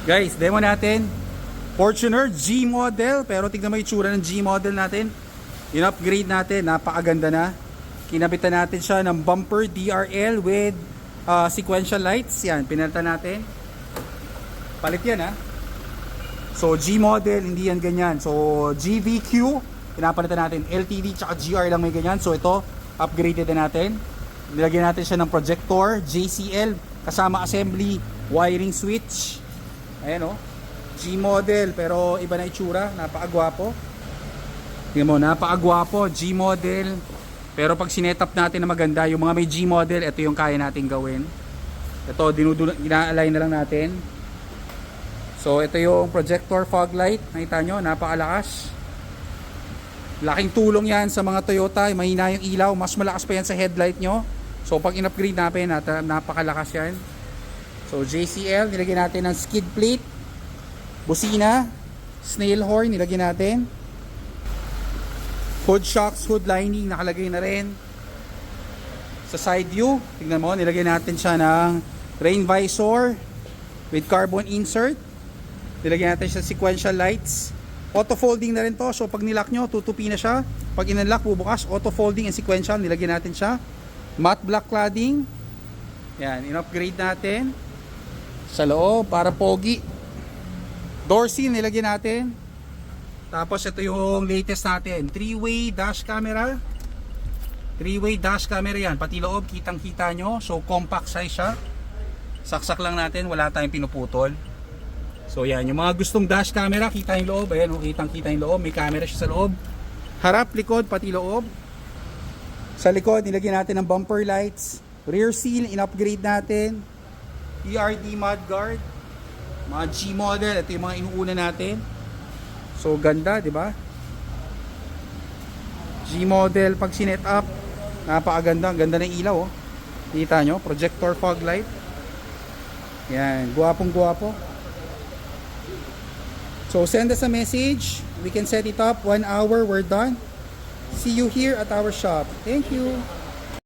Guys, demo natin. Fortuner G model. Pero tignan mo yung itsura ng G model natin. In-upgrade natin. Napakaganda na. Kinabitan natin siya ng bumper DRL with sequential lights. Yan, pinalitan natin. Palit yan ha. So G model, hindi yan ganyan. So GVQ, pinapalitan natin. LTD tsaka GR lang may ganyan. So ito, upgraded na natin. Nilagyan natin siya ng projector, JCL, kasama assembly, wiring switch. Ayan o. G model, pero iba na itsura. Napakagwapo. Tingnan mo, napakagwapo. G model. Pero pag sinetup natin na maganda, yung mga may G model, ito yung kaya natin gawin. Ito, ina-align na lang natin. So, ito yung projector fog light. Nakita nyo, napakalakas. Laking tulong yan sa mga Toyota. Mahina yung ilaw. Mas malakas pa yan sa headlight nyo. So, pag in-upgrade natin, napakalakas yan. So, JCL, nilagyan natin ng skid plate. Busina. Snail horn, nilagyan natin. Hood shocks, hood lining, nakalagay na rin. Sa side view, tignan mo, nilagyan natin siya ng rain visor with carbon insert. Nilagyan natin siya sequential lights. Auto folding na rin to, so pag nilock nyo, tutupi na siya. Pag in-unlock, bubukas, auto folding and sequential, nilagyan natin siya. Matte black cladding. Yan, in-upgrade natin. Sa loob, para pogi. Door seal, nilagyan natin. Tapos ito yung latest natin, 3-way dash camera. 3-way dash camera yan, pati loob kitang kita nyo. So compact size siya. Saksak lang natin, wala tayong pinuputol. So yan, yung mga gustong dash camera, kita yung loob. Ayan, kitang kita yung loob, may camera siya sa loob. Harap, likod, pati loob. Sa likod, nilagyan natin ng bumper lights. Rear seal, in-upgrade natin. ERD mudguard. Mga G model, ito yung mga inuuna natin. So ganda, di ba? G model pag sinet up, napakaganda, ang ganda ng ilaw, oh. Kita nyo, projector fog light. Yan, guwapong guwapo. So send us a message, we can set it up. 1 hour, we're done. See you here at our shop. Thank you.